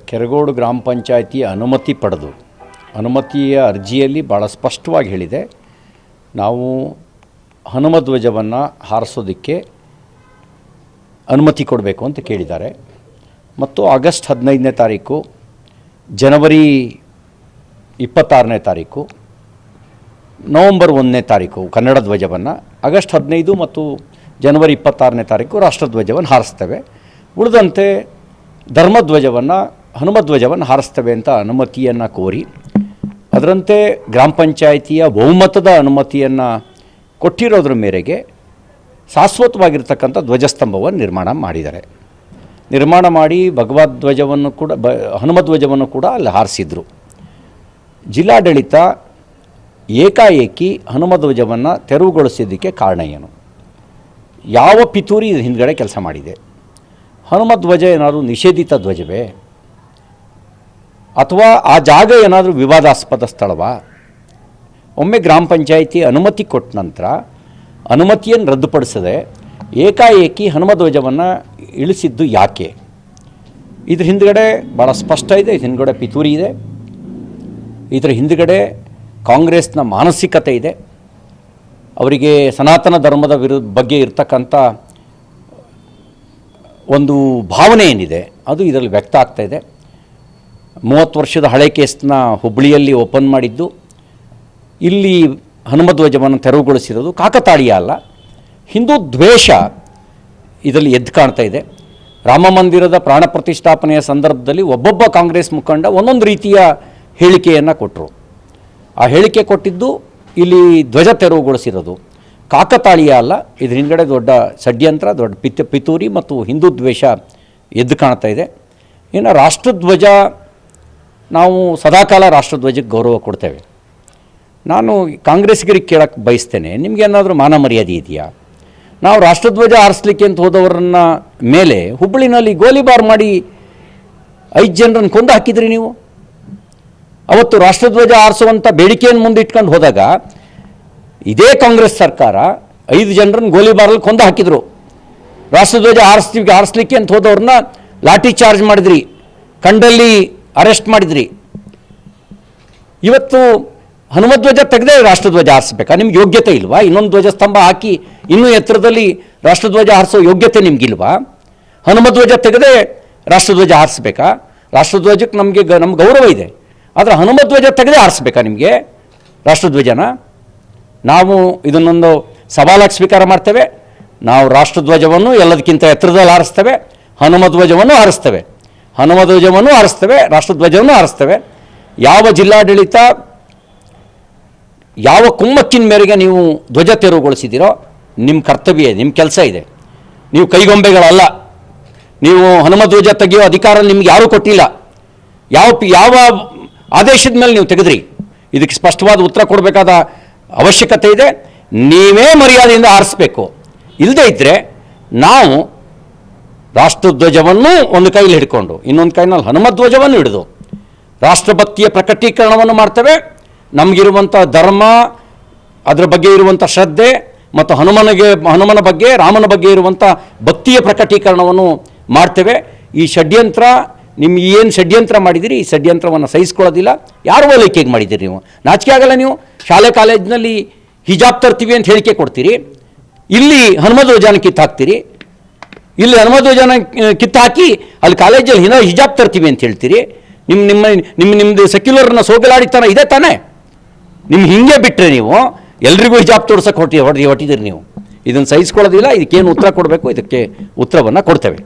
ಕೆರಗೋಡು ಗ್ರಾಮ ಪಂಚಾಯಿತಿಯ ಅನುಮತಿ ಪಡೆದು ಅನುಮತಿಯ ಅರ್ಜಿಯಲ್ಲಿ ಭಾಳ ಸ್ಪಷ್ಟವಾಗಿ ಹೇಳಿದೆ, ನಾವು ಹನುಮಧ್ವಜವನ್ನು ಹಾರಿಸೋದಕ್ಕೆ ಅನುಮತಿ ಕೊಡಬೇಕು ಅಂತ ಕೇಳಿದ್ದಾರೆ. ಮತ್ತು ಆಗಸ್ಟ್ 15ನೇ ತಾರೀಕು, ಜನವರಿ 26ನೇ ತಾರೀಕು, ನವಂಬರ್ 1ನೇ ತಾರೀಕು ಕನ್ನಡ ಧ್ವಜವನ್ನು, ಆಗಸ್ಟ್ 15 ಮತ್ತು ಜನವರಿ 26ನೇ ತಾರೀಕು ರಾಷ್ಟ್ರಧ್ವಜವನ್ನು ಹಾರಿಸ್ತೇವೆ. ಉಳಿದಂತೆ ಧರ್ಮಧ್ವಜವನ್ನು ಹನುಮಧ್ವಜವನ್ನು ಹಾರಿಸ್ತೇವೆ ಅಂತ ಅನುಮತಿಯನ್ನು ಕೋರಿ, ಅದರಂತೆ ಗ್ರಾಮ ಪಂಚಾಯಿತಿಯ ಬಹುಮತದ ಅನುಮತಿಯನ್ನು ಕೊಟ್ಟಿರೋದ್ರ ಮೇರೆಗೆ ಶಾಶ್ವತವಾಗಿರ್ತಕ್ಕಂಥ ಧ್ವಜಸ್ತಂಭವನ್ನು ನಿರ್ಮಾಣ ಮಾಡಿದ್ದಾರೆ. ನಿರ್ಮಾಣ ಮಾಡಿ ಭಗವಧ್ವಜವನ್ನು ಕೂಡ ಹನುಮಧ್ವಜವನ್ನು ಕೂಡ ಅಲ್ಲಿ ಹಾರಿಸಿದ್ರು. ಜಿಲ್ಲಾಡಳಿತ ಏಕಾಏಕಿ ಹನುಮಧ್ವಜವನ್ನು ತೆರವುಗೊಳಿಸಿದ್ದಕ್ಕೆ ಕಾರಣ ಏನು? ಯಾವ ಪಿತೂರಿ ಹಿಂದ್ಗಡೆ ಕೆಲಸ ಮಾಡಿದೆ? ಹನುಮಧ್ವಜ ಏನಾದರೂ ನಿಷೇಧಿತ ಧ್ವಜವೇ ಅಥವಾ ಆ ಜಾಗ ಏನಾದರೂ ವಿವಾದಾಸ್ಪದ ಸ್ಥಳವಾ? ಒಮ್ಮೆ ಗ್ರಾಮ ಪಂಚಾಯಿತಿ ಅನುಮತಿ ಕೊಟ್ಟ ನಂತರ ಅನುಮತಿಯನ್ನು ರದ್ದುಪಡಿಸದೆ ಏಕಾಏಕಿ ಹನುಮಧ್ವಜವನ್ನು ಇಳಿಸಿದ್ದು ಯಾಕೆ? ಇದ್ರ ಹಿಂದ್ಗಡೆ ಭಾಳ ಸ್ಪಷ್ಟ ಇದೆ. ಇದ್ರ ಹಿಂದ್ಗಡೆ ಪಿತೂರಿ ಇದೆ. ಇದರ ಹಿಂದ್ಗಡೆ ಕಾಂಗ್ರೆಸ್ನ ಮಾನಸಿಕತೆ ಇದೆ. ಅವರಿಗೆ ಸನಾತನ ಧರ್ಮದ ಬಗ್ಗೆ ಇರ್ತಕ್ಕಂಥ ಒಂದು ಭಾವನೆ ಏನಿದೆ ಅದು ಇದರಲ್ಲಿ ವ್ಯಕ್ತ ಆಗ್ತಾ ಇದೆ. 30 ವರ್ಷದ ಹಳೆ ಕೇಸ್ನ ಹುಬ್ಬಳ್ಳಿಯಲ್ಲಿ ಓಪನ್ ಮಾಡಿದ್ದು, ಇಲ್ಲಿ ಹನುಮಧ್ವಜವನ್ನು ತೆರವುಗೊಳಿಸಿರೋದು ಕಾಕತಾಳೀಯ ಅಲ್ಲ, ಹಿಂದೂ ದ್ವೇಷ ಇದರಲ್ಲಿ ಎದ್ದು ಕಾಣ್ತಾ ಇದೆ. ರಾಮ ಮಂದಿರದ ಪ್ರಾಣ ಪ್ರತಿಷ್ಠಾಪನೆಯ ಸಂದರ್ಭದಲ್ಲಿ ಒಬ್ಬೊಬ್ಬ ಕಾಂಗ್ರೆಸ್ ಮುಖಂಡ ಒಂದೊಂದು ರೀತಿಯ ಹೇಳಿಕೆಯನ್ನು ಕೊಟ್ಟರು. ಆ ಹೇಳಿಕೆ ಕೊಟ್ಟಿದ್ದು ಇಲ್ಲಿ ಧ್ವಜ ತೆರವುಗೊಳಿಸಿರೋದು ಕಾಕತಾಳೀಯ ಅಲ್ಲ, ಇದ್ರ ಹಿಂದ್ಗಡೆ ದೊಡ್ಡ ಷಡ್ಯಂತ್ರ, ದೊಡ್ಡ ಪಿತೂರಿ ಮತ್ತು ಹಿಂದೂ ದ್ವೇಷ ಎದ್ದು ಕಾಣ್ತಾ ಇದೆ. ಇನ್ನು ರಾಷ್ಟ್ರಧ್ವಜ, ನಾವು ಸದಾಕಾಲ ರಾಷ್ಟ್ರಧ್ವಜಕ್ಕೆ ಗೌರವ ಕೊಡ್ತೇವೆ. ನಾನು ಕಾಂಗ್ರೆಸ್ಗರಿಗೆ ಕೇಳಕ್ಕೆ ಬಯಸ್ತೇನೆ, ನಿಮಗೇನಾದರೂ ಮಾನ ಮರ್ಯಾದೆ ಇದೆಯಾ? ನಾವು ರಾಷ್ಟ್ರಧ್ವಜ ಹಾರಿಸ್ಲಿಕ್ಕೆ ಅಂತ ಹೋದವರನ್ನ ಮೇಲೆ ಹುಬ್ಬಳ್ಳಿನಲ್ಲಿ ಗೋಲಿಬಾರ್ ಮಾಡಿ 5 ಜನರನ್ನು ಕೊಂದು ಹಾಕಿದ್ರಿ ನೀವು. ಅವತ್ತು ರಾಷ್ಟ್ರಧ್ವಜ ಹಾರಿಸುವಂಥ ಬೇಡಿಕೆಯನ್ನು ಮುಂದಿಟ್ಕೊಂಡು ಹೋದಾಗ ಇದೇ ಕಾಂಗ್ರೆಸ್ ಸರ್ಕಾರ 5 ಜನರನ್ನು ಗೋಲಿಬಾರಲ್ಲಿ ಕೊಂದು ಹಾಕಿದರು. ರಾಷ್ಟ್ರಧ್ವಜ ಹಾರಿಸ್ಲಿಕ್ಕೆ ಅಂತ ಹೋದವ್ರನ್ನ ಲಾಠಿ ಚಾರ್ಜ್ ಮಾಡಿದ್ರಿ, ಕಂಡಲ್ಲಿ ಅರೆಸ್ಟ್ ಮಾಡಿದ್ರಿ. ಇವತ್ತು ಹನುಮಧ್ವಜ ತೆಗೆದೇ ರಾಷ್ಟ್ರಧ್ವಜ ಹಾರಿಸ್ಬೇಕಾ? ನಿಮ್ಗೆ ಯೋಗ್ಯತೆ ಇಲ್ವಾ? ಇನ್ನೊಂದು ಧ್ವಜಸ್ತಂಭ ಹಾಕಿ ಇನ್ನೂ ಎತ್ತರದಲ್ಲಿ ರಾಷ್ಟ್ರಧ್ವಜ ಹಾರಿಸೋ ಯೋಗ್ಯತೆ ನಿಮಗಿಲ್ವಾ? ಹನುಮಧ್ವಜ ತೆಗೆದೇ ರಾಷ್ಟ್ರಧ್ವಜ ಹಾರಿಸ್ಬೇಕಾ? ರಾಷ್ಟ್ರಧ್ವಜಕ್ಕೆ ನಮಗೆ ಗೌರವ ಇದೆ, ಆದರೆ ಹನುಮಧ್ವಜ ತೆಗೆದೇ ಹಾರಿಸ್ಬೇಕಾ ನಿಮಗೆ ರಾಷ್ಟ್ರಧ್ವಜನ? ನಾವು ಇದನ್ನೊಂದು ಸವಾಲಾಗಿ ಸ್ವೀಕಾರ ಮಾಡ್ತೇವೆ. ನಾವು ರಾಷ್ಟ್ರಧ್ವಜವನ್ನು ಎಲ್ಲದಕ್ಕಿಂತ ಎತ್ತರದಲ್ಲಿ ಹಾರಿಸ್ತೇವೆ, ಹನುಮಧ್ವಜವನ್ನು ಹಾರಿಸ್ತೇವೆ, ಹನುಮಧ್ವಜವನ್ನು ಹಾರಿಸ್ತೇವೆ, ರಾಷ್ಟ್ರಧ್ವಜವನ್ನು ಹಾರಿಸ್ತೇವೆ. ಯಾವ ಜಿಲ್ಲಾಡಳಿತ ಯಾವ ಕುಮ್ಮಕ್ಕಿನ ಮೇರೆಗೆ ನೀವು ಧ್ವಜ ತೆರವುಗೊಳಿಸಿದ್ದೀರೋ ನಿಮ್ಮ ಕರ್ತವ್ಯ, ನಿಮ್ಮ ಕೆಲಸ ಇದೆ. ನೀವು ಕೈಗೊಂಬೆಗಳಲ್ಲ. ನೀವು ಹನುಮಧ್ವಜ ತೆಗೆಯೋ ಅಧಿಕಾರ ನಿಮ್ಗೆ ಯಾರೂ ಕೊಟ್ಟಿಲ್ಲ. ಯಾವ ಆದೇಶದ ಮೇಲೆ ನೀವು ತೆಗೆದ್ರಿ? ಇದಕ್ಕೆ ಸ್ಪಷ್ಟವಾದ ಉತ್ತರ ಕೊಡಬೇಕಾದ ಅವಶ್ಯಕತೆ ಇದೆ. ನೀವೇ ಮರ್ಯಾದೆಯಿಂದ ಹಾರಿಸ್ಬೇಕು. ಇಲ್ಲದೇ ಇದ್ದರೆ ನಾವು ರಾಷ್ಟ್ರಧ್ವಜವನ್ನು ಒಂದು ಕೈಲಿ ಹಿಡ್ಕೊಂಡು ಇನ್ನೊಂದು ಕೈನಲ್ಲಿ ಹನುಮಧ್ವಜವನ್ನು ಹಿಡಿದು ರಾಷ್ಟ್ರಭಕ್ತಿಯ ಪ್ರಕಟೀಕರಣವನ್ನು ಮಾಡ್ತೇವೆ. ನಮಗಿರುವಂಥ ಧರ್ಮ, ಅದರ ಬಗ್ಗೆ ಇರುವಂಥ ಶ್ರದ್ಧೆ ಮತ್ತು ಹನುಮನ ಬಗ್ಗೆ, ರಾಮನ ಬಗ್ಗೆ ಇರುವಂಥ ಭಕ್ತಿಯ ಪ್ರಕಟೀಕರಣವನ್ನು ಮಾಡ್ತೇವೆ. ಈ ಷಡ್ಯಂತ್ರ, ನಿಮ್ಗೆ ಏನು ಷಡ್ಯಂತ್ರ ಮಾಡಿದಿರಿ, ಈ ಷಡ್ಯಂತ್ರವನ್ನು ಸಹಿಸ್ಕೊಳ್ಳೋದಿಲ್ಲ. ಯಾರು ಓಲೈಕೆಗೆ ಮಾಡಿದ್ದೀರಿ ನೀವು? ನಾಚಿಕೆ ಆಗಲ್ಲ ನೀವು? ಶಾಲೆ ಕಾಲೇಜಿನಲ್ಲಿ ಹಿಜಾಬ್ ತರ್ತೀವಿ ಅಂತ ಹೇಳಿಕೆ ಕೊಡ್ತೀರಿ, ಇಲ್ಲಿ ಹನುಮಧ್ವಜನ ಕಿತ್ತಾಕ್ತೀರಿ. ಇಲ್ಲಿ ಹನುಮಧ್ವಜನ ಕಿತ್ತಾಕಿ ಅಲ್ಲಿ ಕಾಲೇಜಲ್ಲಿ ಹಿಜಾಬ್ ತರ್ತೀವಿ ಅಂತ ಹೇಳ್ತೀರಿ. ನಿಮ್ಮದು ಸೆಕ್ಯುಲರ್ನ ಸೋಗಲಾಡಿತನ ಇದೆ ತಾನೇ? ನಿಮ್ಗೆ ಹಿಂಗೆ ಬಿಟ್ಟರೆ ನೀವು ಎಲ್ರಿಗೂ ಹಿಜಾಬ್ ತೋರ್ಸಕ್ಕೆ ಹೊಟ್ಟಿದ್ದೀರಿ ನೀವು. ಇದನ್ನು ಸಹಿಸ್ಕೊಳ್ಳೋದಿಲ್ಲ. ಇದಕ್ಕೇನು ಉತ್ತರ ಕೊಡಬೇಕು, ಇದಕ್ಕೆ ಉತ್ತರವನ್ನು ಕೊಡ್ತೇವೆ.